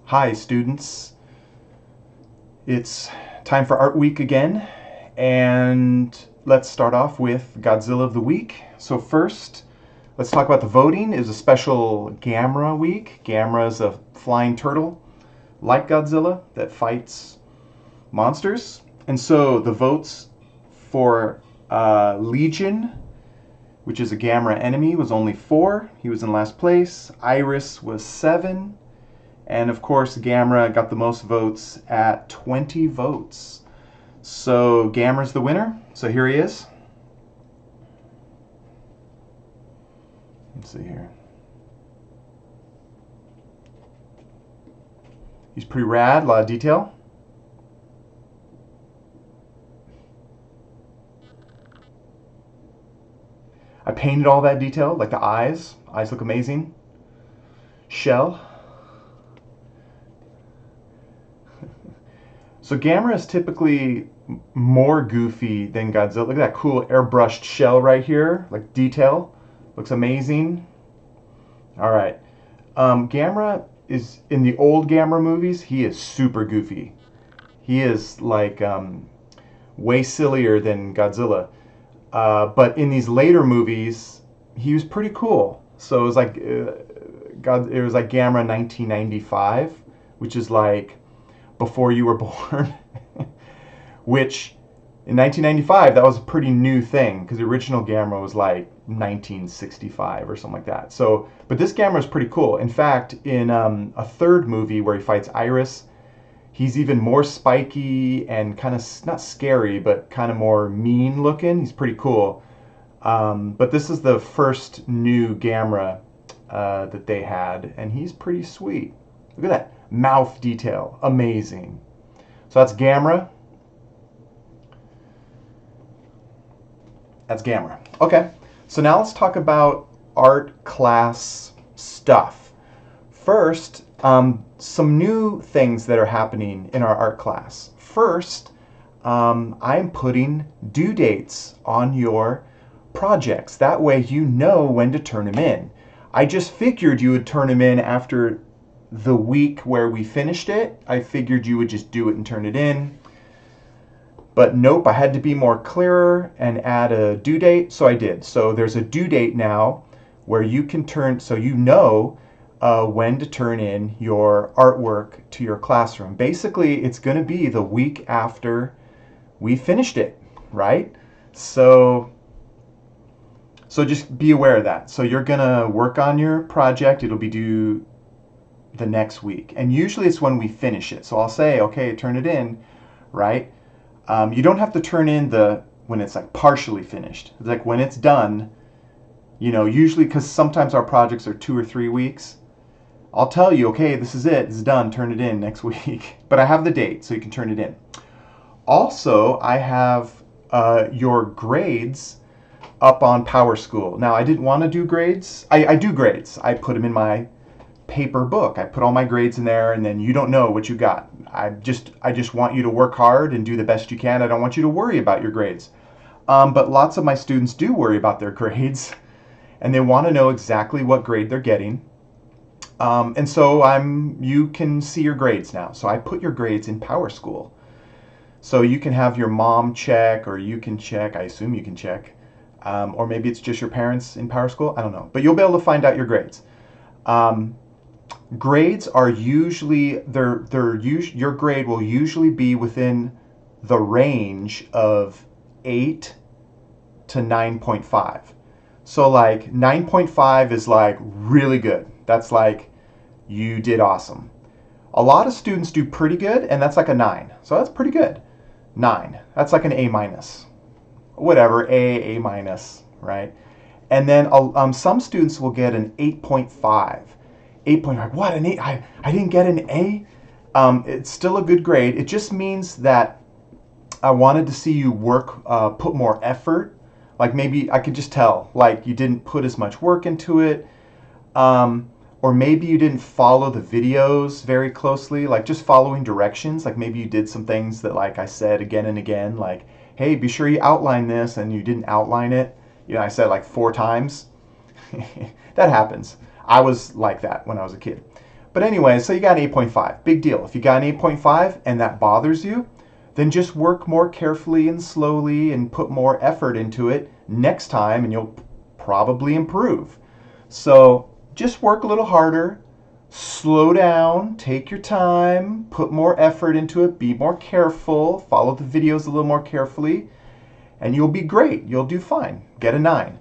Hi students, it's time for Art Week again, and let's start off with Godzilla of the Week. So first, let's talk about the voting. It was a special Gamera week. Gamera is a flying turtle like Godzilla that fights monsters. And so the votes for Legion, which is a Gamera enemy, was only 4. He was in last place. Iris was 7. And of course, Gamera got the most votes at 20 votes. So Gamera's the winner. So here he is. Let's see here. He's pretty rad, a lot of detail. I painted all that detail, like the eyes. Eyes look amazing. Shell. So Gamera is typically more goofy than Godzilla. Look at that cool airbrushed shell right here, like detail. Looks amazing. All right. Gamera is, in the old Gamera movies, he is super goofy. He is like way sillier than Godzilla. But in these later movies, he was pretty cool. So it was like it was like Gamera 1995, which is like before you were born, which in 1995 that was a pretty new thing because the original Gamera was like 1965 or something like that. So, but this Gamera is pretty cool. In fact, in a third movie where he fights Iris, he's even more spiky and kind of not scary, but kind of more mean looking. He's pretty cool. But this is the first new Gamera that they had, and he's pretty sweet. Look at that mouth detail, amazing. So that's Gamera. That's Gamera. Okay, so now let's talk about art class stuff. First, some new things that are happening in our art class. First, I'm putting due dates on your projects. That way you know when to turn them in. I just figured you would turn them in after the week where we finished it. I figured you would just do it and turn it in. But nope, I had to be more clearer and add a due date, so I did. So there's a due date now where you can turn, so you know when to turn in your artwork to your classroom. Basically, it's going to be the week after we finished it, right? So just be aware of that. So you're going to work on your project. It'll be due the next week. And usually it's when we finish it. So I'll say, okay, turn it in, right? You don't have to turn in when it's like partially finished. It's like when it's done, you know, usually because sometimes our projects are 2 or 3 weeks. I'll tell you, okay, this is it, it's done, turn it in next week. But I have the date, so you can turn it in. Also, I have your grades up on PowerSchool. Now, I didn't want to do grades. I do grades. I put them in my paper book. I put all my grades in there, and then you don't know what you got. I just want you to work hard and do the best you can. I don't want you to worry about your grades. But lots of my students do worry about their grades, and they want to know exactly what grade they're getting. And so you can see your grades now. So I put your grades in PowerSchool. So you can have your mom check, or you can check, I assume you can check. Or maybe it's just your parents in PowerSchool, I don't know. But you'll be able to find out your grades. Grades are usually, your grade will usually be within the range of 8 to 9.5. So like 9.5 is like really good. That's like you did awesome. A lot of students do pretty good, and that's like a 9. So that's pretty good. 9. That's like an A minus. Whatever, A minus, right? And then some students will get an 8.5. 8.5. What, an 8? I didn't get an A? It's still a good grade. It just means that I wanted to see you work, put more effort. Like maybe I could just tell, like you didn't put as much work into it. Or maybe you didn't follow the videos very closely, like just following directions. Like maybe you did some things that, like I said again and again, like, hey, be sure you outline this, and you didn't outline it. You know, I said like 4 times. That happens. I was like that when I was a kid. But anyway, so you got an 8.5. Big deal. If you got an 8.5 and that bothers you, then just work more carefully and slowly and put more effort into it next time, and you'll probably improve. So just work a little harder, slow down, take your time, put more effort into it, be more careful, follow the videos a little more carefully, and you'll be great. You'll do fine. Get a 9.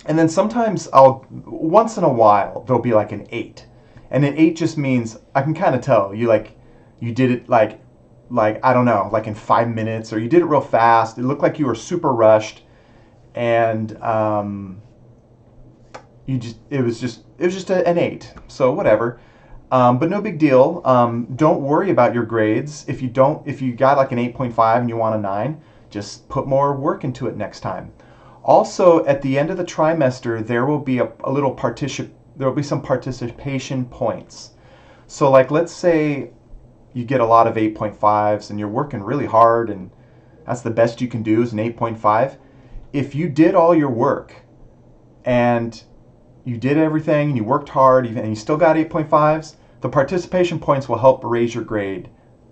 And then sometimes once in a while, there'll be like an 8. And an 8 just means, I can kind of tell, you did it like, I don't know, like in 5 minutes, or you did it real fast. It looked like you were super rushed, and it was just an 8. So whatever. But no big deal. Don't worry about your grades. If you got like an 8.5 and you want a 9, just put more work into it next time. Also, at the end of the trimester, there will be there will be some participation points. So like, let's say you get a lot of 8.5s and you're working really hard, and that's the best you can do is an 8.5. If you did all your work and you did everything and you worked hard and you still got 8.5s, the participation points will help raise your grade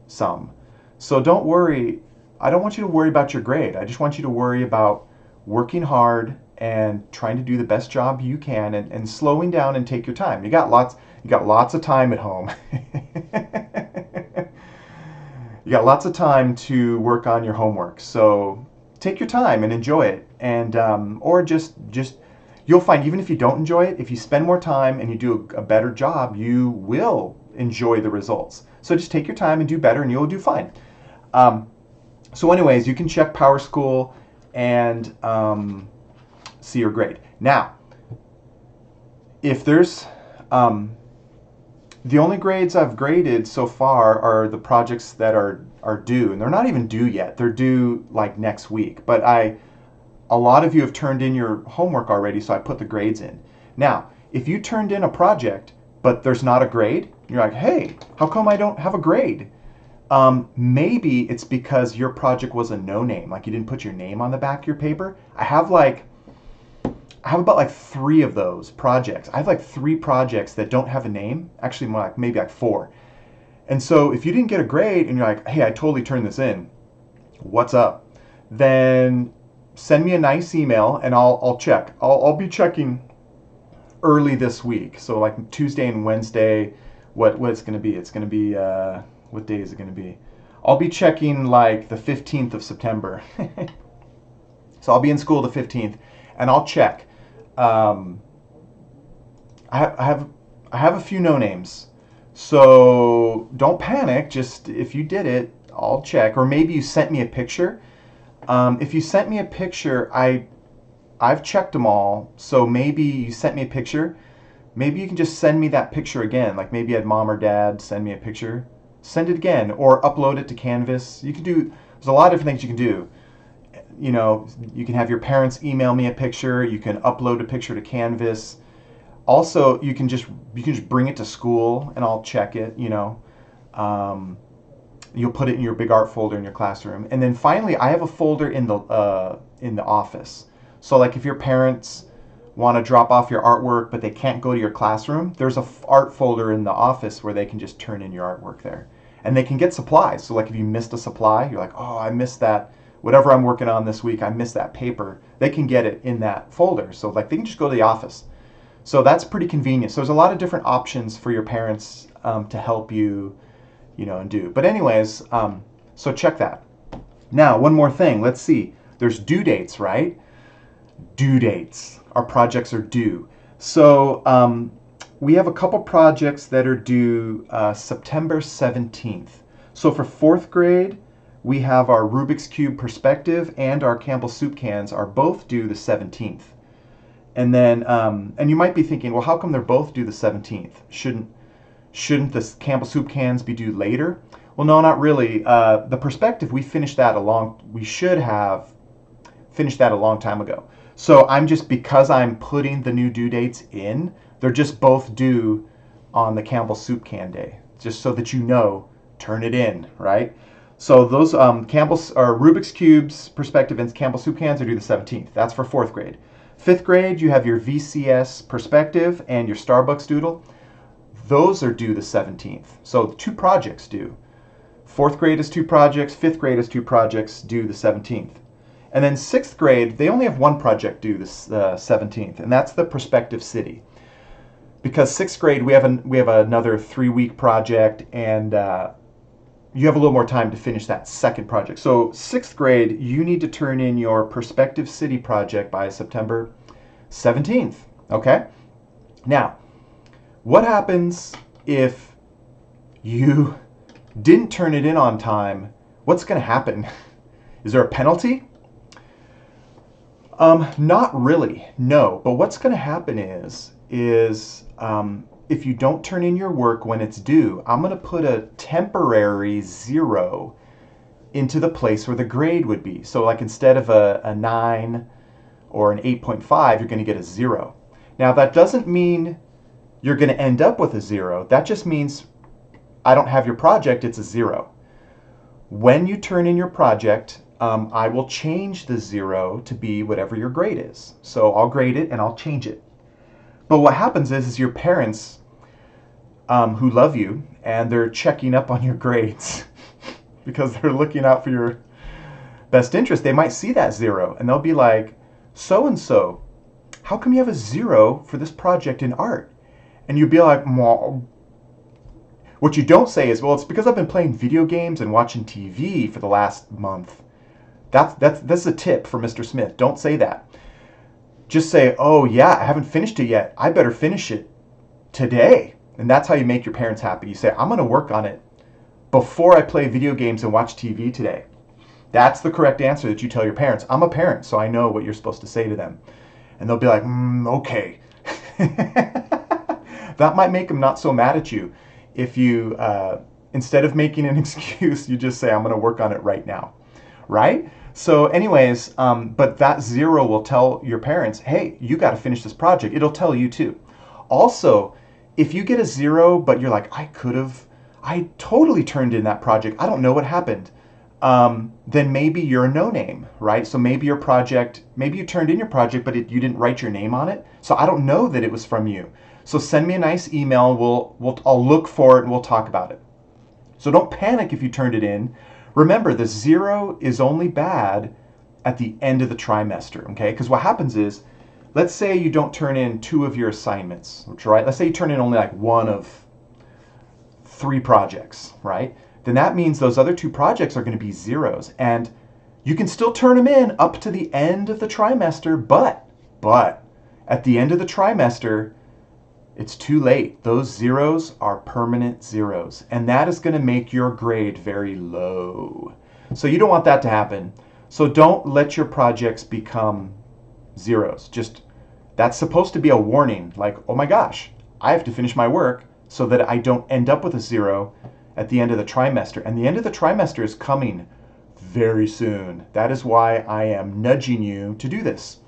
some. So don't worry. I don't want you to worry about your grade. I just want you to worry about working hard and trying to do the best job you can, and slowing down and take your time. You got lots of time at home. You got lots of time to work on your homework. So take your time and enjoy it. And or just you'll find, even if you don't enjoy it, if you spend more time and you do a better job, you will enjoy the results. So just take your time and do better, and you'll do fine. So anyways, you can check PowerSchool and see your grade. Now, if there's the only grades I've graded so far are the projects that are due, and they're not even due yet. They're due like next week. But a lot of you have turned in your homework already, so I put the grades in. Now, if you turned in a project but there's not a grade, you're like, hey, how come I don't have a grade? Maybe it's because your project was a no-name, like you didn't put your name on the back of your paper. I have about like 3 of those projects. I have like 3 projects that don't have a name. Actually, more like maybe like 4. And so if you didn't get a grade and you're like, hey, I totally turned this in, what's up? Then send me a nice email and I'll check. I'll be checking early this week. So like Tuesday and Wednesday, what it's going to be. It's going to be what day is it going to be? I'll be checking like the 15th of September. So I'll be in school the 15th, and I'll check. I have a few no names, so don't panic. Just if you did it, I'll check. Or maybe you sent me a picture. If you sent me a picture, I've checked them all. So maybe you sent me a picture. Maybe you can just send me that picture again. Like maybe you had mom or dad send me a picture. Send it again, or upload it to Canvas. You can do, there's a lot of different things you can do. You know, you can have your parents email me a picture. You can upload a picture to Canvas. Also, you can just bring it to school and I'll check it, you know. You'll put it in your big art folder in your classroom. And then finally, I have a folder in the office. So like if your parents want to drop off your artwork but they can't go to your classroom, there's a art folder in the office where they can just turn in your artwork there. And they can get supplies. So like if you missed a supply, you're like, oh, I missed that. Whatever I'm working on this week, I missed that paper. They can get it in that folder. So like they can just go to the office. So that's pretty convenient. So there's a lot of different options for your parents to help you, you know, and do. But anyways, so check that. Now, one more thing. Let's see. There's due dates, right? Due dates. Our projects are due. So we have a couple projects that are due September 17th. So for 4th grade, we have our Rubik's Cube Perspective and our Campbell Soup Cans are both due the 17th. And then, and you might be thinking, well, how come they're both due the 17th? Shouldn't the Campbell Soup Cans be due later? Well, no, not really. The Perspective, we should have finished that a long time ago. So because I'm putting the new due dates in, they're just both due on the Campbell Soup Can Day, just so that you know, turn it in, right? So those Rubik's Cubes, Perspective, and Campbell Soup Cans are due the 17th. That's for 4th grade. 5th grade, you have your VCS Perspective and your Starbucks Doodle. those are due the 17th. So 2 projects due. 4th grade is 2 projects, 5th grade is 2 projects due the 17th. And then 6th grade, they only have 1 project due the 17th, and that's the prospective city. Because 6th grade, we have another 3-week project, and you have a little more time to finish that second project. So 6th grade, you need to turn in your prospective city project by September 17th, okay? Now, what happens if you didn't turn it in on time? What's going to happen? Is there a penalty? Not really, no. But what's going to happen is if you don't turn in your work when it's due, I'm going to put a temporary 0 into the place where the grade would be. So like instead of a 9 or an 8.5, you're going to get a 0. Now that doesn't mean you're going to end up with a 0. That just means I don't have your project, it's a 0. When you turn in your project, I will change the 0 to be whatever your grade is. So I'll grade it and I'll change it. But what happens is your parents who love you and they're checking up on your grades because they're looking out for your best interest, they might see that 0 and they'll be like, so-and-so, how come you have a 0 for this project in art? And you'd be like, Mom. What you don't say is, well, it's because I've been playing video games and watching TV for the last month. That's a tip for Mr. Smith. Don't say that. Just say, oh yeah, I haven't finished it yet. I better finish it today. And that's how you make your parents happy. You say, I'm going to work on it before I play video games and watch TV today. That's the correct answer that you tell your parents. I'm a parent, so I know what you're supposed to say to them. And they'll be like, okay. That might make them not so mad at you if you, instead of making an excuse, you just say, I'm going to work on it right now. Right? So anyways, but that 0 will tell your parents, hey, you got to finish this project. It'll tell you too. Also, if you get a 0, but you're like, I totally turned in that project. I don't know what happened. Then maybe you're a no-name, right? So maybe your project, maybe you turned in your project, but you didn't write your name on it. So I don't know that it was from you. So send me a nice email. I'll look for it and we'll talk about it. So don't panic if you turned it in. Remember, the 0 is only bad at the end of the trimester, okay? Because what happens is, let's say you don't turn in 2 of your assignments, right? Let's say you turn in only like 1 of 3 projects, right? Then that means those other 2 projects are going to be 0s. And you can still turn them in up to the end of the trimester, but at the end of the trimester, it's too late. Those 0s are permanent 0s, and that is going to make your grade very low. So you don't want that to happen. So don't let your projects become 0s. Just, that's supposed to be a warning, like, oh my gosh, I have to finish my work so that I don't end up with a 0 at the end of the trimester. And the end of the trimester is coming very soon. That is why I am nudging you to do this.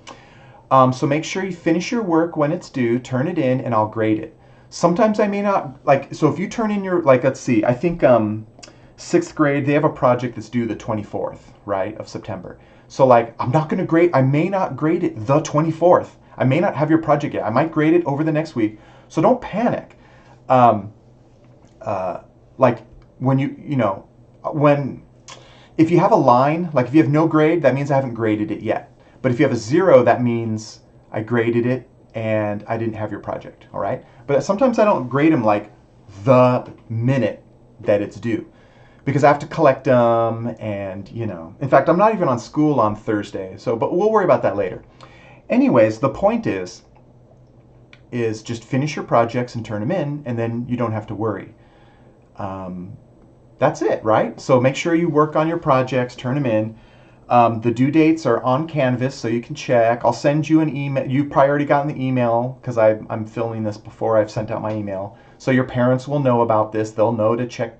So make sure you finish your work when it's due, turn it in, and I'll grade it. Sometimes I may not, like, so if you turn in your, like, let's see, I think 6th grade, they have a project that's due the 24th, right, of September. So, like, I'm not going to grade, I may not grade it the 24th. I may not have your project yet. I might grade it over the next week. So don't panic. Like, when if you have a line, like if you have no grade, that means I haven't graded it yet. But if you have a 0, that means I graded it and I didn't have your project, all right? But sometimes I don't grade them like the minute that it's due because I have to collect them and, in fact, I'm not even on school on Thursday, but we'll worry about that later. Anyways, the point is just finish your projects and turn them in, and then you don't have to worry. That's it, right? So make sure you work on your projects, turn them in. The due dates are on Canvas, so you can check. I'll send you an email. You've probably already gotten the email because I'm filming this before I've sent out my email. So your parents will know about this. They'll know to check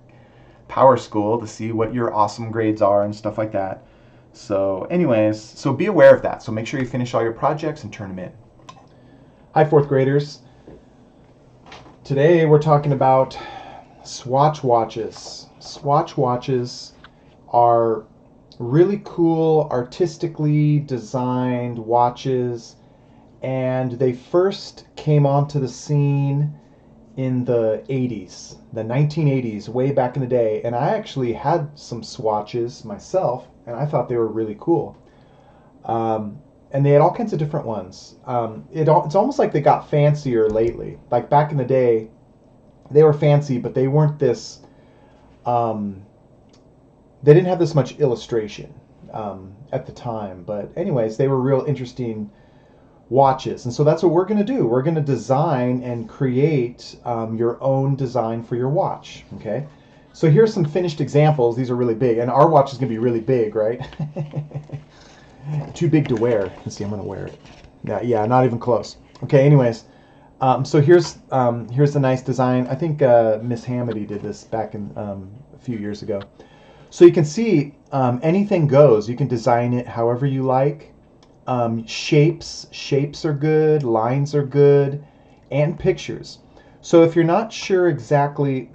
Power School to see what your awesome grades are and stuff like that. So anyways, so be aware of that. So make sure you finish all your projects and turn them in. Hi, 4th graders. Today we're talking about Swatch watches. Swatch watches are really cool, artistically designed watches, and they first came onto the scene in the 80s, the 1980s, way back in the day, and I actually had some swatches myself, and I thought they were really cool. And they had all kinds of different ones. It's almost like they got fancier lately. Like back in the day, they were fancy, but they weren't this. They didn't have this much illustration at the time. But anyways, they were real interesting watches, and so that's what we're going to do. We're going to design and create your own design for your watch. Okay. So here's some finished examples. These are really big, and our watch is going to be really big, right? Too big to wear. Let's see, I'm going to wear it. Yeah, not even close. Okay, anyways, so here's the nice design. I think Miss Hamady did this back in a few years ago. So you can see anything goes. You can design it however you like. Shapes are good. Lines are good, and pictures. So if you're not sure exactly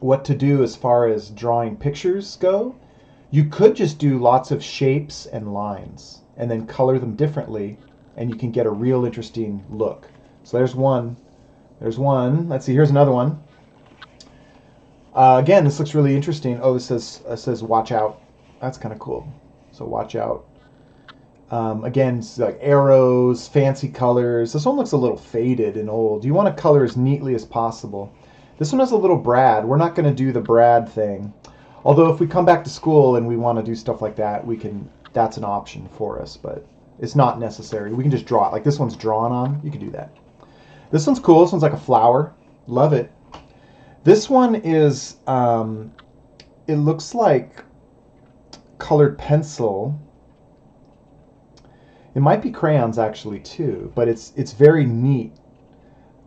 what to do as far as drawing pictures go, you could just do lots of shapes and lines and then color them differently, and you can get a real interesting look. So there's one. There's one. Let's see, here's another one. Again, this looks really interesting. Oh, this says watch out. That's kind of cool. So watch out. Again, it's like arrows, fancy colors. This one looks a little faded and old. You want to color as neatly as possible. This one has a little brad. We're not going to do the brad thing. Although if we come back to school and we want to do stuff like that, we can. That's an option for us, but it's not necessary. We can just draw it. Like this one's drawn on. You can do that. This one's cool. This one's like a flower. Love it. This one is, it looks like colored pencil. It might be crayons actually too, but it's very neat.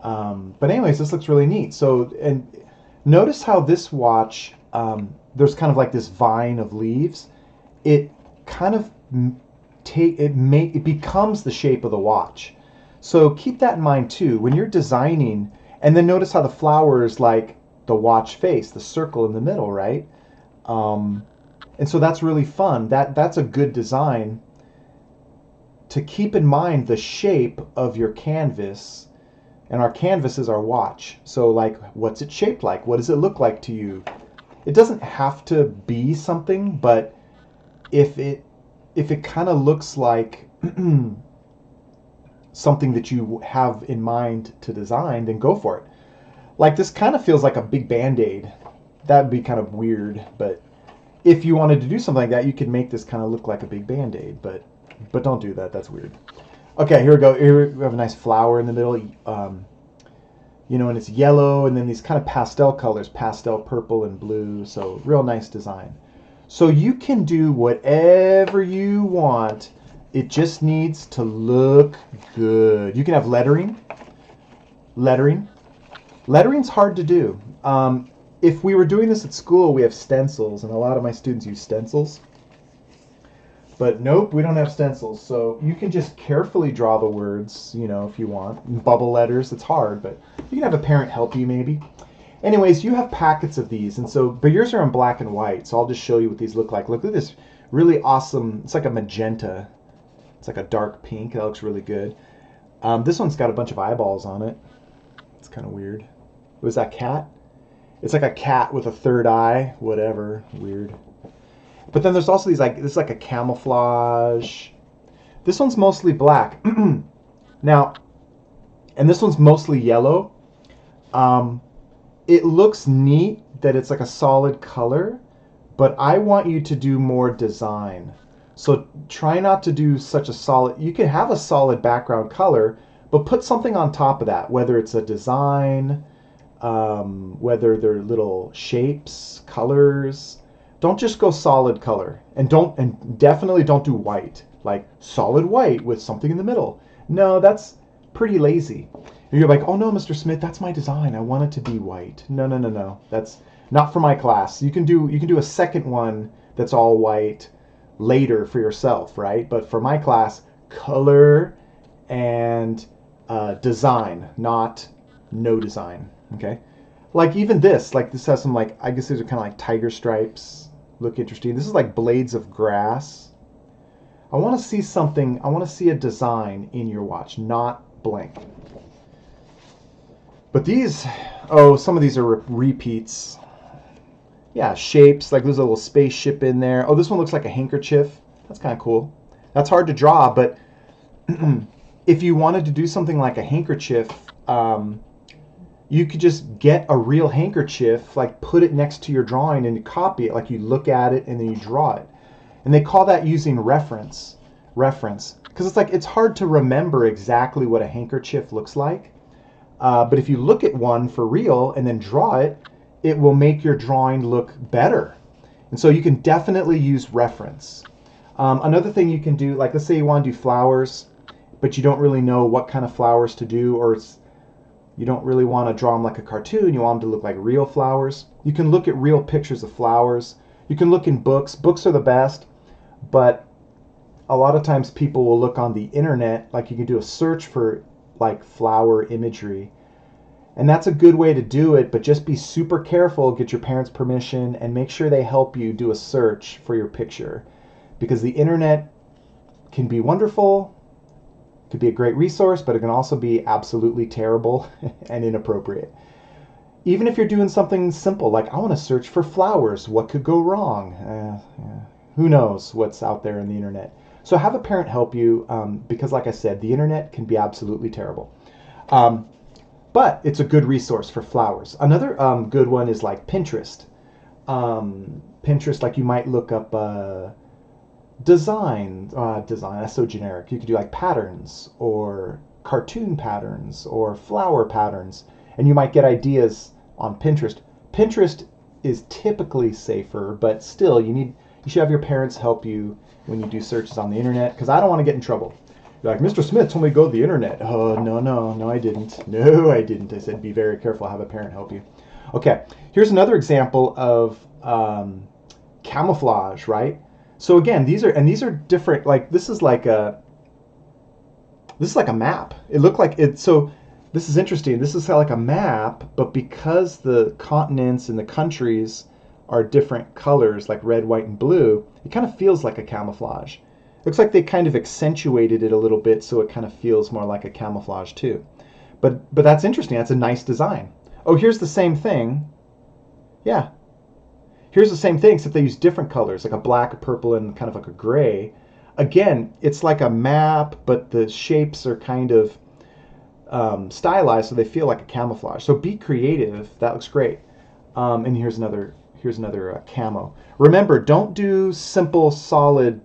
But anyways, this looks really neat. So, and notice how this watch, there's kind of like this vine of leaves. It kind of it becomes the shape of the watch. So keep that in mind too when you're designing. And then notice how the flower is like the watch face, the circle in the middle, right? And so that's really fun. That's a good design to keep in mind the shape of your canvas. And our canvas is our watch. So like, what's it shaped like? What does it look like to you? It doesn't have to be something, but if it kind of looks like something that you have in mind to design, then go for it. Like this kind of feels like a big Band-Aid. That would be kind of weird, but if you wanted to do something like that, you could make this kind of look like a big Band-Aid, but don't do that. That's weird. Okay, here we go. Here we have a nice flower in the middle. You know, and it's yellow, and then these kind of pastel colors, pastel purple and blue. So real nice design. So you can do whatever you want. It just needs to look good. You can have lettering. Lettering's hard to do. If we were doing this at school, we have stencils, and a lot of my students use stencils. But nope, we don't have stencils. So you can just carefully draw the words, you know, if you want. Bubble letters, it's hard, but you can have a parent help you maybe. Anyways, you have packets of these, and so, but yours are in black and white, so I'll just show you what these look like. Look at this really awesome, it's like a magenta. It's like a dark pink, that looks really good. This one's got a bunch of eyeballs on it. It's kind of weird. Was that cat? It's like a cat with a third eye, whatever, weird. But then there's also these like, this is like a camouflage. This one's mostly black. Now, and this one's mostly yellow. It looks neat that it's like a solid color, but I want you to do more design. So try not to do such a solid, you can have a solid background color, but put something on top of that, whether it's a design, whether they're little shapes, colors. Don't just go solid color, and definitely don't do white, like solid white with something in the middle. No, that's pretty lazy. You're like, oh no, Mr. Smith, that's my design. I want it to be white. No. That's not for my class. You can do a second one that's all white later for yourself, right? But for my class, color and design, not no design. Okay. Like even this, like this has some like, I guess these are kind of like tiger stripes. Look interesting. This is like blades of grass. I want to see something. I want to see a design in your watch, not blank. But these, oh, some of these are repeats. Yeah, shapes, like there's a little spaceship in there. Oh, this one looks like a handkerchief. That's kind of cool. That's hard to draw, but if you wanted to do something like a handkerchief, you could just get a real handkerchief, like put it next to your drawing and copy it. Like you look at it and then you draw it. And they call that using reference. Because it's like, it's hard to remember exactly what a handkerchief looks like. But if you look at one for real and then draw it, it will make your drawing look better. And so you can definitely use reference. Another thing you can do, like let's say you want to do flowers, but you don't really know what kind of flowers to do, or you don't really want to draw them like a cartoon, you want them to look like real flowers. You can look at real pictures of flowers. You can look in books. Books are the best, but a lot of times people will look on the internet, like you can do a search for like flower imagery. And that's a good way to do it, but just be super careful, get your parents' permission, and make sure they help you do a search for your picture. Because the internet can be wonderful, could be a great resource, but it can also be absolutely terrible and inappropriate. Even if you're doing something simple, like I want to search for flowers, what could go wrong? Who knows what's out there in the internet. So have a parent help you, because like I said, the internet can be absolutely terrible. But it's a good resource for flowers. Another good one is like Pinterest. Pinterest, like you might look up design, that's so generic. You could do like patterns or cartoon patterns or flower patterns, and you might get ideas on Pinterest. Pinterest is typically safer, but still you should have your parents help you when you do searches on the internet, because I don't want to get in trouble. You're like, Mr. Smith told me to go to the internet. Oh, no, I didn't. No, I didn't. I said, be very careful. Have a parent help you. Okay, here's another example of camouflage, right? So again, these are different. Like this is like a map. It looked like it. So this is interesting. This is like a map, but because the continents and the countries are different colors, like red, white, and blue, it kind of feels like a camouflage. Looks like they kind of accentuated it a little bit, so it kind of feels more like a camouflage too. But that's interesting. That's a nice design. Oh, here's the same thing. Yeah. Here's the same thing, except they use different colors, like a black, a purple, and kind of like a gray. Again, it's like a map, but the shapes are kind of stylized, so they feel like a camouflage. So be creative. That looks great. And here's another camo. Remember, don't do simple, solid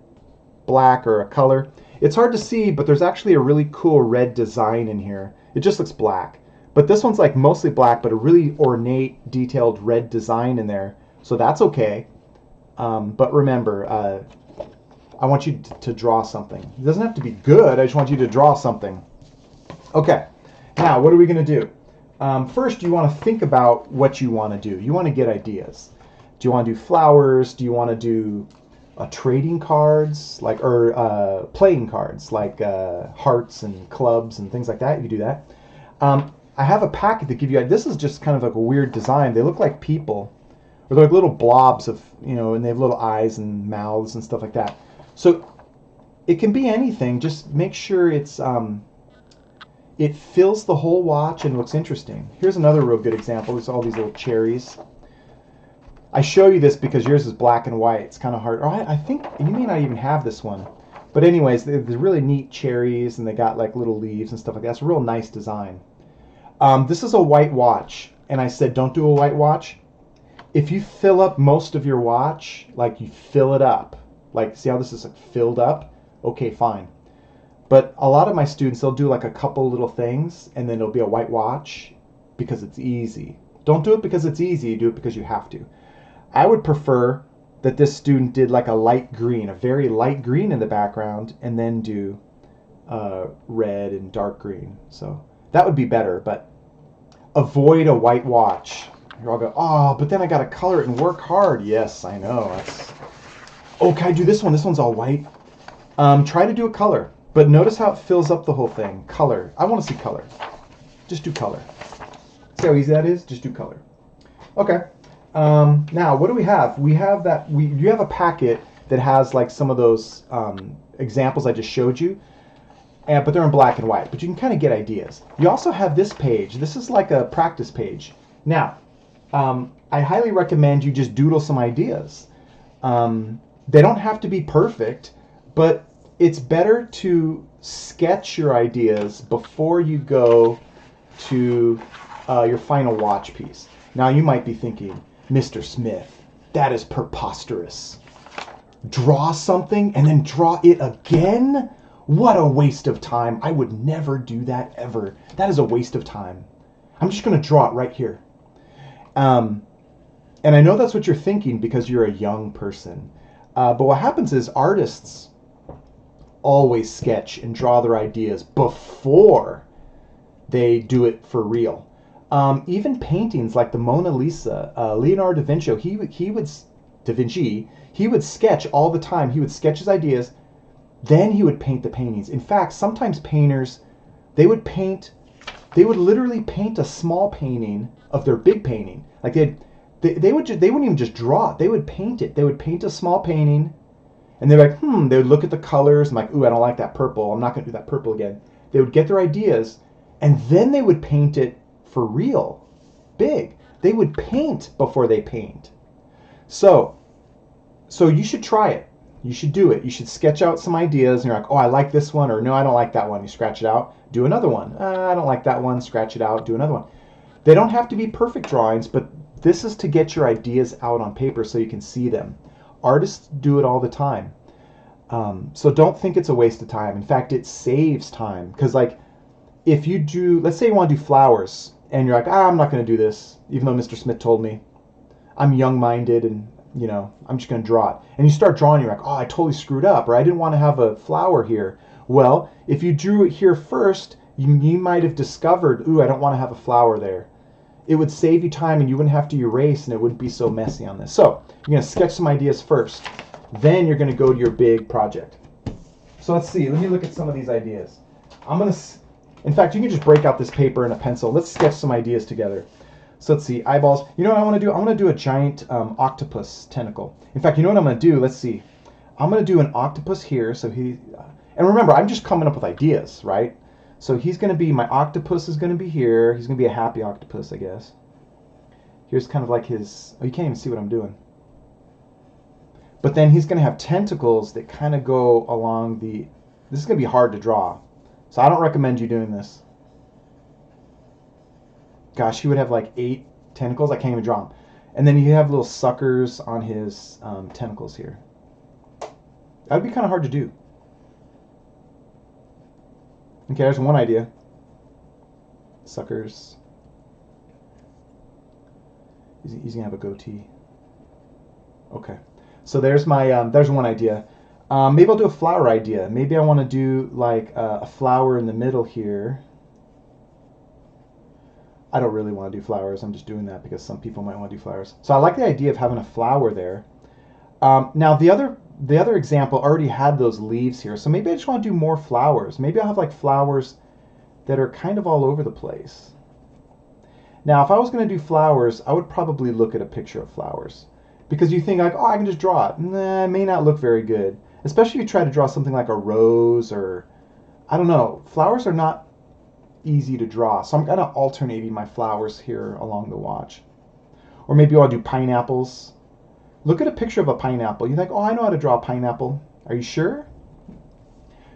black or a color. It's hard to see, but there's actually a really cool red design in here. It just looks black. But this one's like mostly black, but a really ornate, detailed red design in there. So that's okay. But remember, I want you to draw something. It doesn't have to be good. I just want you to draw something. Okay. Now, what are we going to do? First, you want to think about what you want to do. You want to get ideas. Do you want to do flowers? Do you want to do trading cards, like, or playing cards, like hearts and clubs and things like that? You can do that. I have a packet that give you. This is just kind of like a weird design. They look like people, or they're like little blobs of, and they have little eyes and mouths and stuff like that. So it can be anything. Just make sure it fills the whole watch and looks interesting. Here's another real good example. There's all these little cherries. I show you this because yours is black and white. It's kind of hard. I think you may not even have this one. But anyways, they're really neat cherries, and they got like little leaves and stuff like that. It's a real nice design. This is a white watch, and I said don't do a white watch. If you fill up most of your watch, like you fill it up, like see how this is like filled up? Okay, fine. But a lot of my students, they'll do like a couple little things, and then it'll be a white watch because it's easy. Don't do it because it's easy. Do it because you have to. I would prefer that this student did like a light green, a very light green in the background, and then do red and dark green. So that would be better, but avoid a white watch. You're all go, oh, but then I got to color it and work hard. Yes, I know. Oh, can I do this one? This one's all white. Try to do a color, but notice how it fills up the whole thing. Color. I want to see color. Just do color. See how easy that is? Just do color. Okay. Now, what do we have? We have you have a packet that has like some of those examples I just showed you. but they're in black and white. But you can kind of get ideas. You also have this page. This is like a practice page. Now, I highly recommend you just doodle some ideas. They don't have to be perfect, but it's better to sketch your ideas before you go to your final watch piece. Now, you might be thinking, Mr. Smith, that is preposterous. Draw something and then draw it again? What a waste of time. I would never do that ever. That is a waste of time. I'm just going to draw it right here. And I know that's what you're thinking because you're a young person. But what happens is artists always sketch and draw their ideas before they do it for real. Even paintings like the Mona Lisa, Leonardo da Vinci, he would sketch all the time. He would sketch his ideas, then he would paint the paintings. In fact, sometimes painters, they would literally paint a small painting of their big painting. Like they wouldn't even just draw it. They would paint it. They would paint a small painting, and they're like, they would look at the colors and like, ooh, I don't like that purple. I'm not going to do that purple again. They would get their ideas, and then they would paint it for real, big. They would paint before they paint. So you should try it. You should do it. You should sketch out some ideas, and you're like, oh, I like this one, or no, I don't like that one. You scratch it out, do another one. I don't like that one, scratch it out, do another one. They don't have to be perfect drawings, but this is to get your ideas out on paper so you can see them. Artists do it all the time. So don't think it's a waste of time. In fact, it saves time. Because like, if you do, let's say you want to do flowers, and you're like, I'm not going to do this, even though Mr. Smith told me. I'm young-minded, and I'm just going to draw it. And you start drawing, you're like, oh, I totally screwed up, or I didn't want to have a flower here. Well, if you drew it here first, you might have discovered, ooh, I don't want to have a flower there. It would save you time, and you wouldn't have to erase, and it wouldn't be so messy on this. So you're going to sketch some ideas first. Then you're going to go to your big project. So let's see. Let me look at some of these ideas. In fact, you can just break out this paper and a pencil. Let's sketch some ideas together. So let's see. Eyeballs. You know what I want to do? I want to do a giant octopus tentacle. In fact, you know what I'm going to do? Let's see. I'm going to do an octopus here. So and remember, I'm just coming up with ideas, right? So he's going to be, my octopus is going to be here. He's going to be a happy octopus, I guess. Here's kind of like his, oh, you can't even see what I'm doing. But then he's going to have tentacles that kind of go along this is going to be hard to draw. So I don't recommend you doing this. Gosh, he would have like 8 tentacles. I can't even draw them. And then you have little suckers on his tentacles here. That would be kind of hard to do. Okay, there's one idea. Suckers. He's going to have a goatee. Okay. So there's there's one idea. Maybe I'll do a flower idea. Maybe I want to do like a flower in the middle here. I don't really want to do flowers. I'm just doing that because some people might want to do flowers. So I like the idea of having a flower there. Now the other example already had those leaves here. So maybe I just want to do more flowers. Maybe I'll have like flowers that are kind of all over the place. Now if I was going to do flowers, I would probably look at a picture of flowers. Because you think like, oh, I can just draw it. Nah, it may not look very good. Especially if you try to draw something like a rose or, I don't know. Flowers are not easy to draw. So I'm kind of alternating my flowers here along the watch. Or maybe I'll do pineapples. Look at a picture of a pineapple. You think, oh, I know how to draw a pineapple. Are you sure?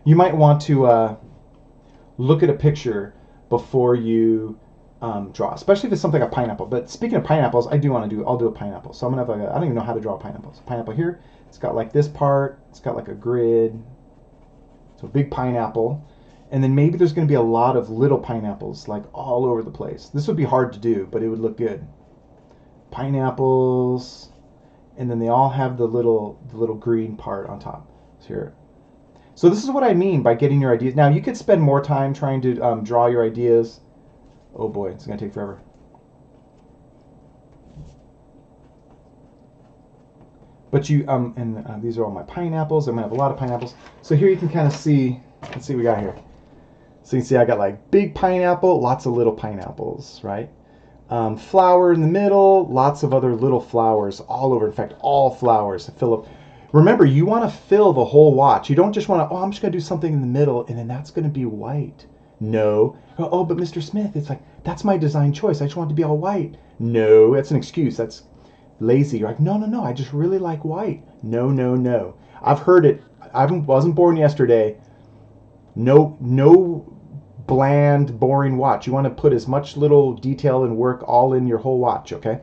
You might want to look at a picture before you draw, especially if it's something like a pineapple. But speaking of pineapples, I'll do a pineapple. So I'm gonna have I don't even know how to draw a pineapple. So pineapple here, it's got like this part, it's got like a grid. So a big pineapple. And then maybe there's gonna be a lot of little pineapples like all over the place. This would be hard to do, but it would look good. Pineapples, and then they all have the little green part on top. So here. So this is what I mean by getting your ideas. Now you could spend more time trying to draw your ideas. Oh boy, it's going to take forever. But these are all my pineapples. I'm going to have a lot of pineapples. So here you can kind of see, let's see what we got here. So you can see I got like big pineapple, lots of little pineapples, right? Flower in the middle, lots of other little flowers all over. In fact, all flowers fill up. Remember, you want to fill the whole watch. You don't just want to, oh, I'm just going to do something in the middle and then that's going to be white. No. Oh, but Mr. Smith, it's like, that's my design choice. I just want it to be all white. No, that's an excuse. That's lazy. You're like, no, no, no. I just really like white. No, no, no. I've heard it. I wasn't born yesterday. No, no bland, boring watch. You want to put as much little detail and work all in your whole watch, okay?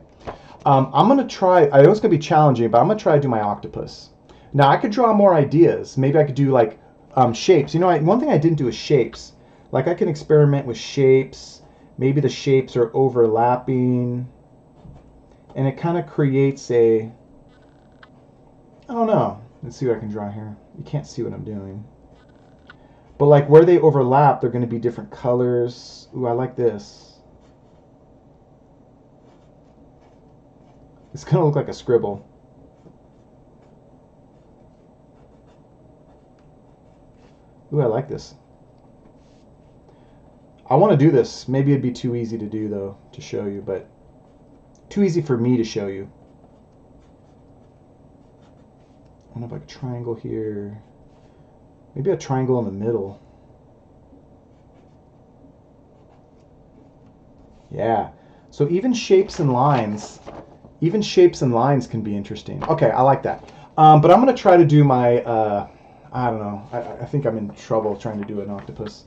I'm going to try, I know it's going to be challenging, but I'm going to try to do my octopus. Now, I could draw more ideas. Maybe I could do like shapes. You know, one thing I didn't do is shapes. Like I can experiment with shapes. Maybe the shapes are overlapping. And it kind of creates a, I don't know. Let's see what I can draw here. You can't see what I'm doing. But like where they overlap, they're going to be different colors. Ooh, I like this. It's going to look like a scribble. Ooh, I like this. I want to do this. Maybe it'd be too easy to do, though, to show you, but too easy for me to show you. I have like a triangle here. Maybe a triangle in the middle. Yeah. So even shapes and lines can be interesting. Okay, I like that. But I'm going to try to do my, I don't know. I think I'm in trouble trying to do an octopus.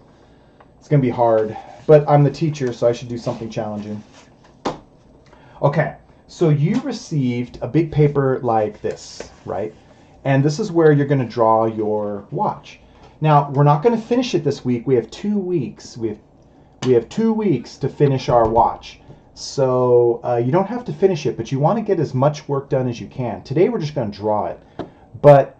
It's going to be hard. But I'm the teacher, so I should do something challenging. Okay, so you received a big paper like this, right? And this is where you're going to draw your watch. Now, we're not going to finish it this week. We have 2 weeks. We have 2 weeks to finish our watch. So you don't have to finish it, but you want to get as much work done as you can. Today we're just going to draw it. But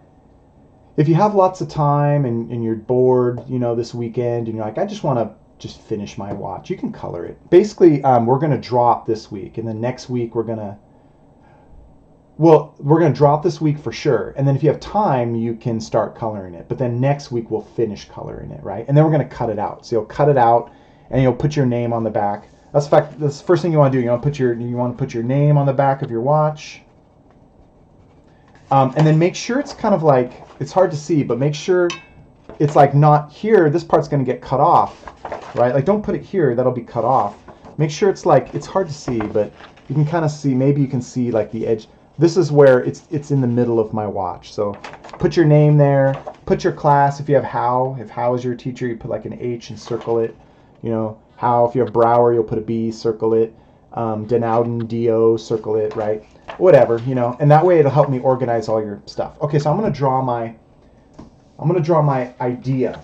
if you have lots of time and you're bored, you know, this weekend, and you're like, I just want to just finish my watch, you can color it. Basically, we're going to draw it this week, and then next week we're going to draw it this week for sure. And then if you have time, you can start coloring it. But then next week we'll finish coloring it, right? And then we're going to cut it out. So you'll cut it out, and you'll put your name on the back. That's the first thing you want to do. You want to put your name on the back of your watch. And then make sure it's kind of like, it's hard to see, but make sure it's like not here. This part's going to get cut off, right? Like don't put it here. That'll be cut off. Make sure it's like, it's hard to see, but you can kind of see, maybe you can see like the edge. This is where it's in the middle of my watch. So put your name there. Put your class. If you have How, if How is your teacher, you put like an H and circle it. You know, How, if you have Brower, you'll put a B, circle it. Denowden, D-O, circle it, right? Whatever, you know, and that way it'll help me organize all your stuff. Okay, so I'm gonna draw my idea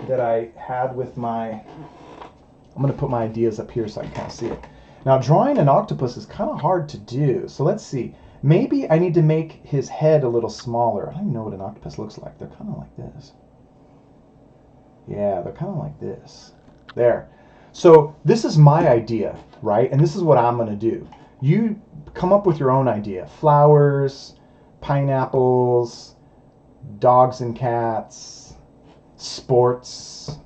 that I had with my, I'm gonna put my ideas up here so I can kind of see it. Now drawing an octopus is kind of hard to do, so let's see. Maybe I need to make his head a little smaller. I don't even know what an octopus looks like. They're kind of like this. Yeah, they're kind of like this. There. So this is my idea, right? And this is what I'm going to do. You come up with your own idea. Flowers, pineapples, dogs and cats, sports,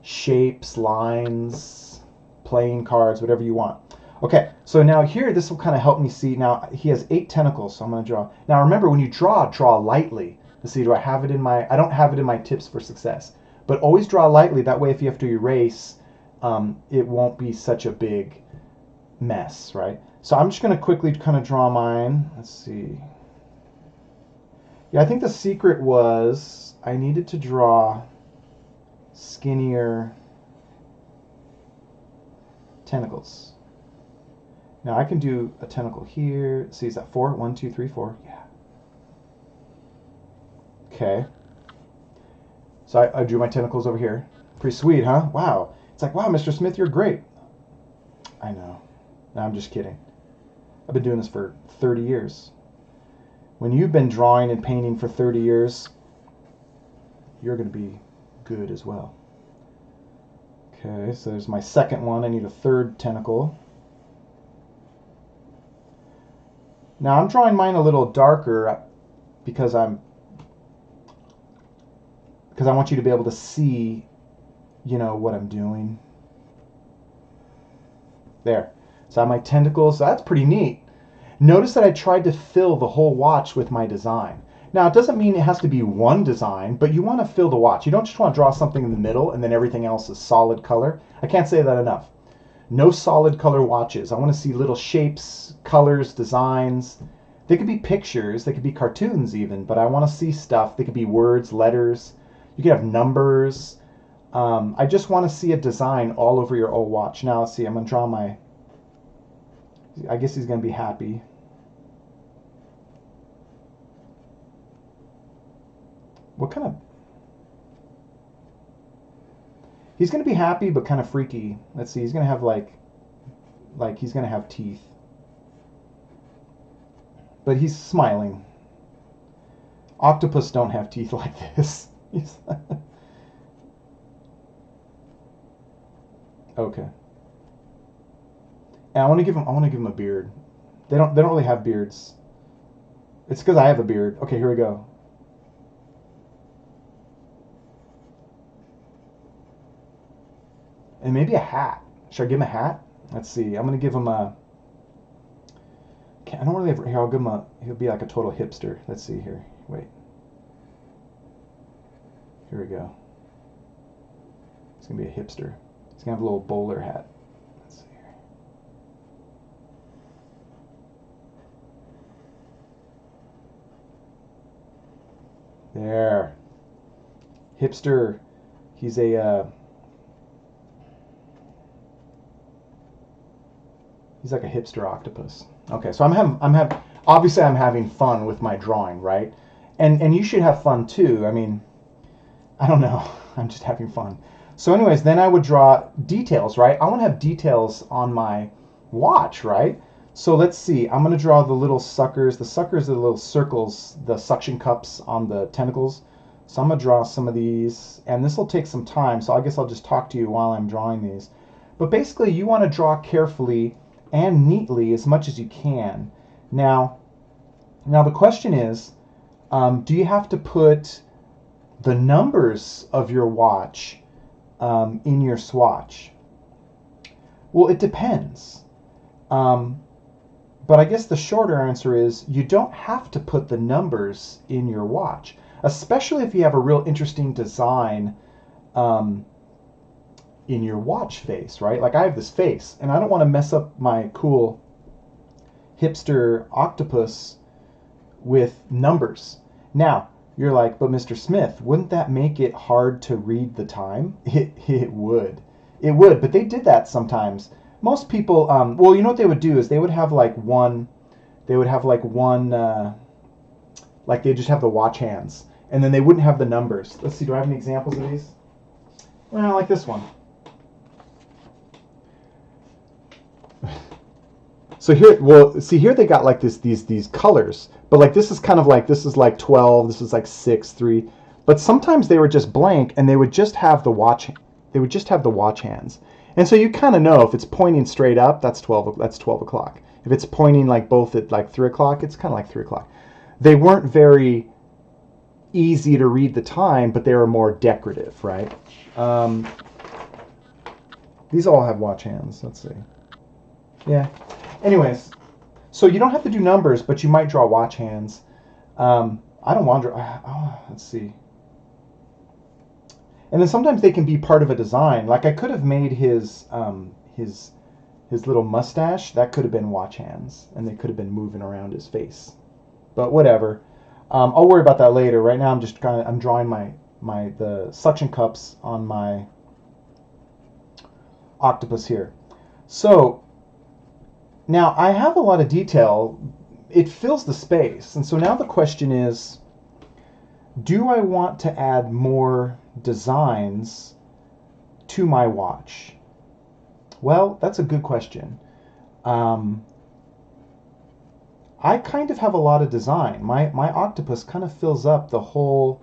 shapes, lines, playing cards, whatever you want. Okay, so now here, this will kind of help me see. Now, he has 8 tentacles, so I'm going to draw. Now, remember, when you draw lightly. Let's see, do I have it in my, I don't have it in my tips for success. But always draw lightly. That way, if you have to erase, it won't be such a big mess, right? So I'm just going to quickly kind of draw mine. Let's see. Yeah, I think the secret was I needed to draw skinnier tentacles. Now I can do a tentacle here. Let's see, is that 4? 1, 2, 3, 4. Yeah. Okay. So I drew my tentacles over here. Pretty sweet, huh? Wow. It's like, wow, Mr. Smith, you're great. I know. No, I'm just kidding. I've been doing this for 30 years. When you've been drawing and painting for 30 years, you're going to be good as well. Okay, so there's my second one. I need a third tentacle. Now I'm drawing mine a little darker because I want you to be able to see, you know, what I'm doing. There. So I have my tentacles. So that's pretty neat. Notice that I tried to fill the whole watch with my design. Now, it doesn't mean it has to be one design, but you want to fill the watch. You don't just want to draw something in the middle and then everything else is solid color. I can't say that enough. No solid color watches. I want to see little shapes, colors, designs. They could be pictures, they could be cartoons even, but I want to see stuff. They could be words, letters. You could have numbers. I just want to see a design all over your old watch. Now, let's see. I'm going to draw my... I guess he's going to be happy. What kind of... He's going to be happy, but kind of freaky. Let's see. He's going to have like he's going to have teeth. But he's smiling. Octopus don't have teeth like this. Okay. And I want to give him a beard. They don't really have beards. It's because I have a beard. Okay, here we go. And maybe a hat. Should I give him a hat? Let's see. I'm gonna give him a... I don't really have... Here, I'll give him a... He'll be like a total hipster. Let's see here. Wait. Here we go. He's gonna be a hipster. He's gonna have a little bowler hat. Let's see here. There. Hipster. He's a... He's like a hipster octopus. Okay, so obviously I'm having fun with my drawing, right? And you should have fun too. I mean, I don't know. I'm just having fun. So anyways, then I would draw details, right? I want to have details on my watch, right? So let's see. I'm going to draw the little suckers. The suckers are the little circles, the suction cups on the tentacles. So I'm going to draw some of these, and this will take some time, so I guess I'll just talk to you while I'm drawing these. But basically, you want to draw carefully and neatly as much as you can. Now the question is, do you have to put the numbers of your watch in your swatch? Well, it depends. But I guess the shorter answer is you don't have to put the numbers in your watch, especially if you have a real interesting design in your watch face, right? Like I have this face, and I don't want to mess up my cool hipster octopus with numbers. Now, you're like, but Mr. Smith, wouldn't that make it hard to read the time? It would. It would, but they did that sometimes. Most people, well, you know what they would do is they would have like like they just have the watch hands, and then they wouldn't have the numbers. Let's see, do I have any examples of these? Well, like this one. So here, well, see here they got like these colors, but like this is kind of like, this is like 12, this is like 6, 3, but sometimes they were just blank and they would just have the watch hands. And so you kind of know if it's pointing straight up, that's 12 o'clock. If it's pointing like both at like 3 o'clock, it's kind of like 3 o'clock. They weren't very easy to read the time, but they were more decorative, right? These all have watch hands. Let's see. Yeah. Anyways, so you don't have to do numbers, but you might draw watch hands. I don't want to. Let's see. And then sometimes they can be part of a design. Like I could have made his little mustache. That could have been watch hands, and they could have been moving around his face. But whatever. I'll worry about that later. Right now, I'm drawing the suction cups on my octopus here. So now I have a lot of detail. It fills the space, and so now the question is, do I want to add more designs to my watch? Well, that's a good question. I kind of have a lot of design. My octopus kind of fills up the whole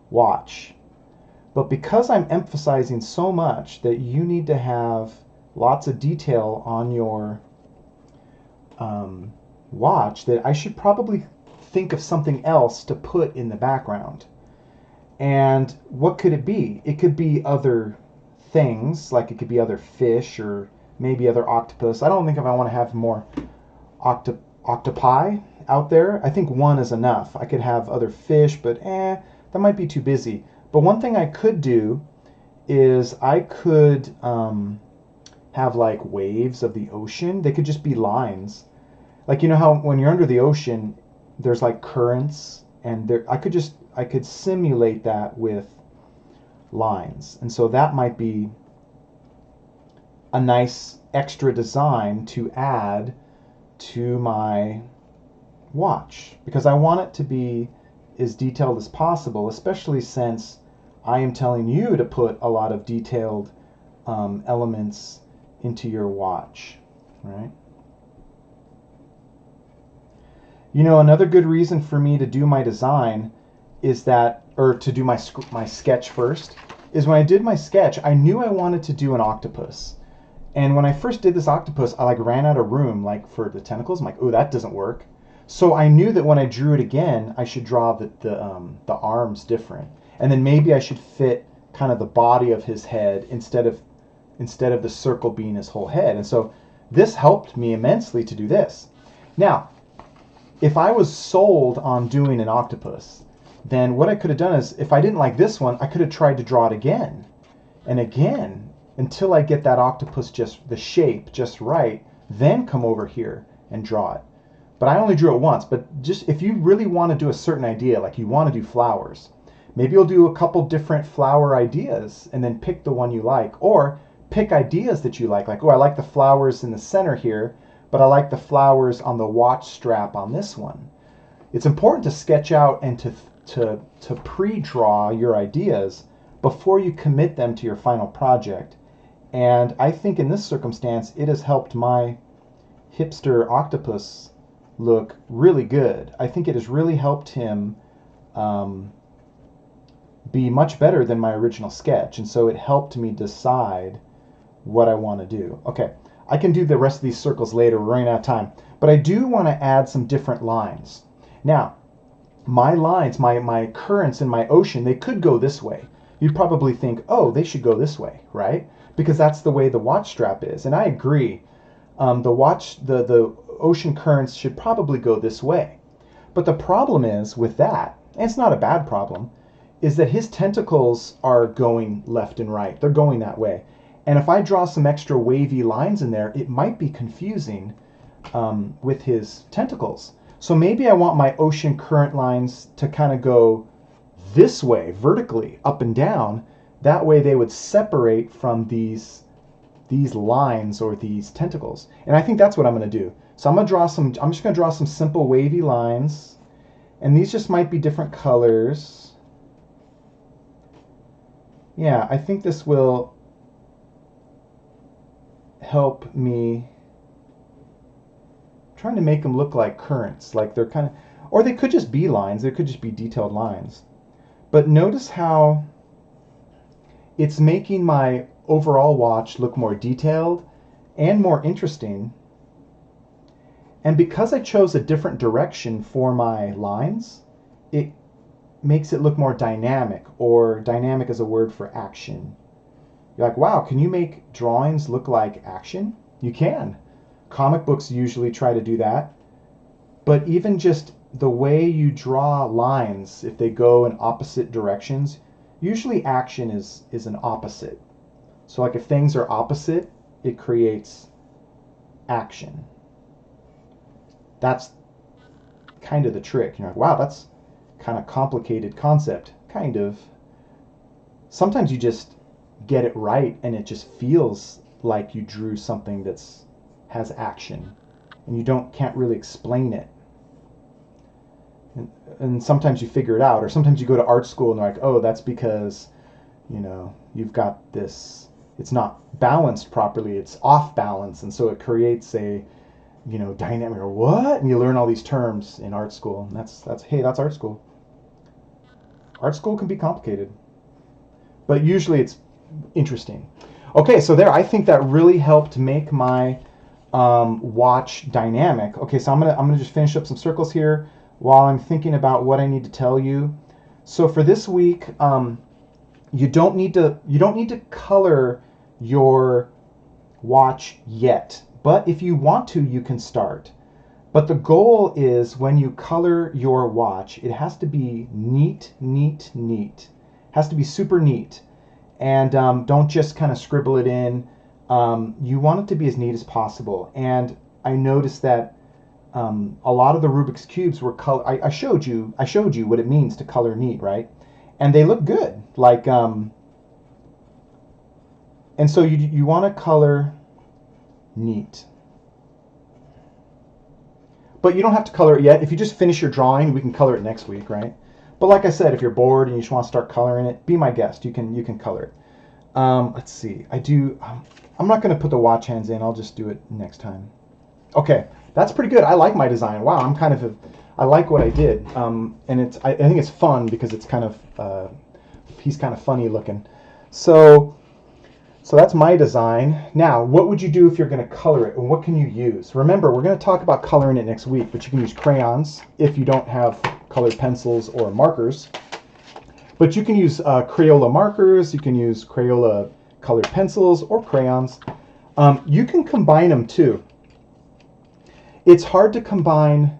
watch. But because I'm emphasizing so much that you need to have lots of detail on your watch, that I should probably think of something else to put in the background. And what could it be? It could be other things, like it could be other fish or maybe other octopus. I don't think if I want to have more octopi out there. I think one is enough. I could have other fish, but that might be too busy. But one thing I could do is I could have like waves of the ocean. They could just be lines. Like, you know how when you're under the ocean, there's like currents, and there I could simulate that with lines. And so that might be a nice extra design to add to my watch, because I want it to be as detailed as possible, especially since I am telling you to put a lot of detailed elements into your watch, right? You know, another good reason for me to do my design is that, or to do my sketch first, is when I did my sketch, I knew I wanted to do an octopus. And when I first did this octopus, I like ran out of room like for the tentacles. I'm like, oh, that doesn't work. So I knew that when I drew it again, I should draw the arms different, and then maybe I should fit kind of the body of his head instead of the circle being his whole head. And so this helped me immensely to do this. Now, if I was sold on doing an octopus, then what I could have done is, if I didn't like this one, I could have tried to draw it again and again until I get that octopus just the shape just right, then come over here and draw it. But I only drew it once. But just if you really want to do a certain idea, like you want to do flowers, maybe you'll do a couple different flower ideas and then pick the one you like, or pick ideas that you like, oh, I like the flowers in the center here, but I like the flowers on the watch strap on this one. It's important to sketch out and to pre-draw your ideas before you commit them to your final project. And I think in this circumstance, it has helped my hipster octopus look really good. I think it has really helped him be much better than my original sketch. And so it helped me decide what I want to do. Okay, I can do the rest of these circles later. We're running out of time. But I do want to add some different lines. Now, my lines, my currents in my ocean, they could go this way. You'd probably think, oh, they should go this way, right? Because that's the way the watch strap is. And I agree. The ocean currents should probably go this way. But the problem is with that, and it's not a bad problem, is that his tentacles are going left and right. They're going that way. And if I draw some extra wavy lines in there, it might be confusing with his tentacles. So maybe I want my ocean current lines to kind of go this way, vertically, up and down. That way they would separate from these lines or these tentacles. And I think that's what I'm going to do. So I'm just going to draw some simple wavy lines. And these just might be different colors. Yeah, I think this will help me. I'm trying to make them look like currents, like they're kind of, or they could just be lines. They could just be detailed lines. But notice how it's making my overall watch look more detailed and more interesting. And because I chose a different direction for my lines, it makes it look more dynamic, or dynamic is a word for action. You're like, wow, can you make drawings look like action? You can. Comic books usually try to do that. But even just the way you draw lines, if they go in opposite directions, usually action is an opposite. So like if things are opposite, it creates action. That's kind of the trick. You're like, wow, that's kind of complicated concept. Kind of. Sometimes you just get it right and it just feels like you drew something that's has action and you can't really explain it. And sometimes you figure it out, or sometimes you go to art school and they're like, oh, that's because, you've got this, it's not balanced properly, it's off balance, and so it creates a, dynamic, or what? And you learn all these terms in art school. And that's art school. Art school can be complicated, but usually it's interesting. Okay, so I think that really helped make my watch dynamic. Okay, so I'm gonna just finish up some circles here while I'm thinking about what I need to tell you. So for this week, you don't need to color your watch yet, but if you want to, you can start. But the goal is when you color your watch, it has to be neat, neat, neat. It has to be super neat. And don't just kind of scribble it in. You want it to be as neat as possible. And I noticed that a lot of the Rubik's cubes were color. I showed you what it means to color neat, right? And they look good. Like and so you want to color neat. But you don't have to color it yet. If you just finish your drawing, we can color it next week, right? But like I said, if you're bored and you just want to start coloring it, be my guest. You can color it. Let's see. I'm not going to put the watch hands in. I'll just do it next time. Okay, that's pretty good. I like my design. Wow, I like what I did. And I think it's fun because it's kind of he's kind of funny looking. So that's my design. Now, what would you do if you're going to color it, and what can you use? Remember, we're going to talk about coloring it next week, but you can use crayons if you don't have colored pencils or markers. But you can use Crayola markers, you can use Crayola colored pencils or crayons. You can combine them too. It's hard to combine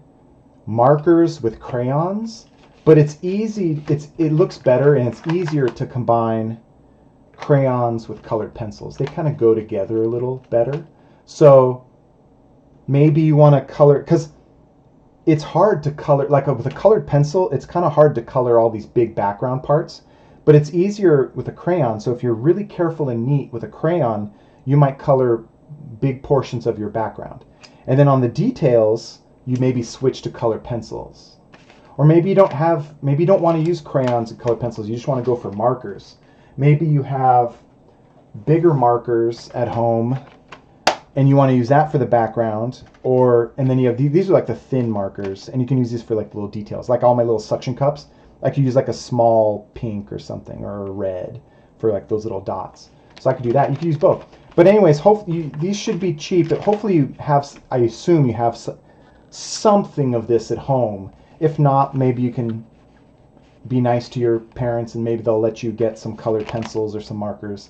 markers with crayons, but it's easy. It looks better and it's easier to combine crayons with colored pencils. They kind of go together a little better. So maybe you want to color, because it's hard to color, like with a colored pencil, it's kind of hard to color all these big background parts, but it's easier with a crayon. So if you're really careful and neat with a crayon, you might color big portions of your background. And then on the details, you maybe switch to colored pencils. Or maybe you don't want to use crayons and colored pencils, you just want to go for markers. Maybe you have bigger markers at home and you want to use that for the background, and then you have these are like the thin markers, and you can use these for like little details, like all my little suction cups. I could use like a small pink or something, or a red for like those little dots. So I could do that. You could use both. But anyways, hopefully these should be cheap. But hopefully you have, I assume you have something of this at home. If not, maybe you can be nice to your parents and maybe they'll let you get some colored pencils or some markers.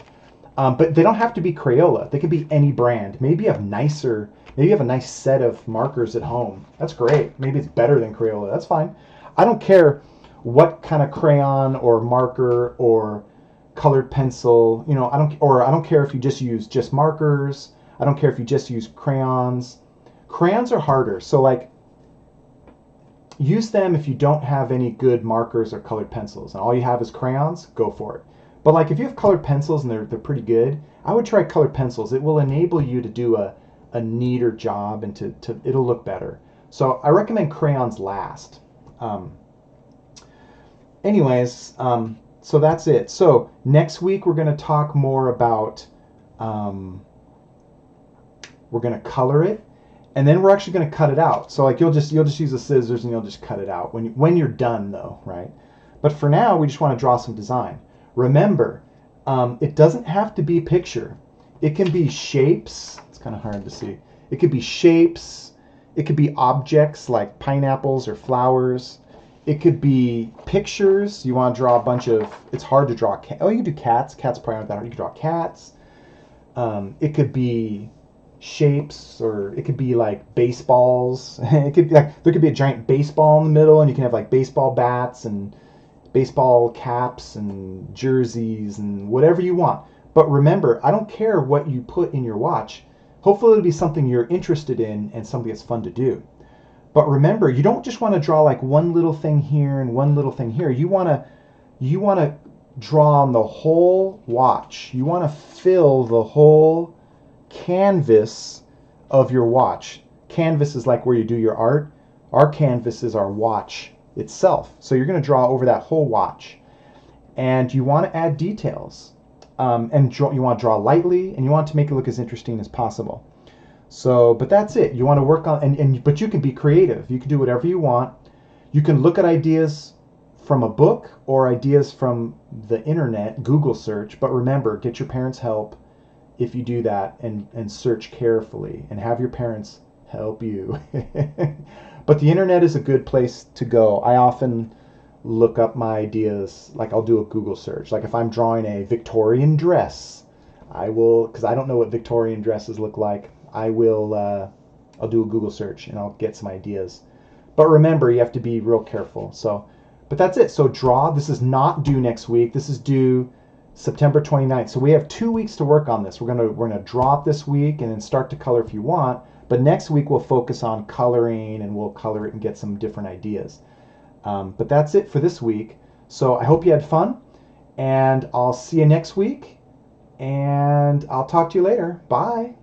But they don't have to be Crayola. They could be any brand. Maybe you have a nice set of markers at home. That's great. Maybe it's better than Crayola. That's fine. I don't care what kind of crayon or marker or colored pencil, I don't care if you just use markers. I don't care if you just use crayons. Crayons are harder. So like, use them if you don't have any good markers or colored pencils, and all you have is crayons, go for it. But like if you have colored pencils and they're pretty good, I would try colored pencils. It will enable you to do a neater job, and it'll look better. So I recommend crayons last. Anyways, so that's it. So next week we're going to talk more about, we're going to color it, and then we're actually going to cut it out. So like you'll just use the scissors and you'll just cut it out when you're done though, right? But for now, we just want to draw some design. Remember, it doesn't have to be picture. It can be shapes. It's kind of hard to see. It could be shapes. It could be objects like pineapples or flowers. It could be pictures. You want to draw a bunch of, it's hard to draw. Oh, you can do cats. Cats probably aren't that hard. You can draw cats. It could be shapes, or it could be like baseballs. It could be like, there could be a giant baseball in the middle, and you can have like baseball bats and baseball caps and jerseys and whatever you want. But remember, I don't care what you put in your watch. Hopefully it'll be something you're interested in and something that's fun to do. But remember, you don't just want to draw like one little thing here and one little thing here. You want to draw on the whole watch. You want to fill the whole canvas of your watch. Canvas is like where you do your art. Our canvas is our watch itself. So you're going to draw over that whole watch. And you want to add details. You want to draw lightly, and you want to make it look as interesting as possible. So, but that's it. You want to work on, but you can be creative. You can do whatever you want. You can look at ideas from a book or ideas from the internet, Google search. But remember, get your parents' help if you do that, and search carefully, and have your parents help you. But the internet is a good place to go. I often look up my ideas, like I'll do a Google search. Like if I'm drawing a Victorian dress, I will, because I don't know what Victorian dresses look like, I'll I'll do a Google search and I'll get some ideas. But remember, you have to be real careful. So, but that's it. So draw. This is not due next week. This is due September 29th. So we have 2 weeks to work on this. We're gonna draw it this week and then start to color if you want. But next week we'll focus on coloring and we'll color it and get some different ideas. But that's it for this week. So I hope you had fun, and I'll see you next week. And I'll talk to you later. Bye.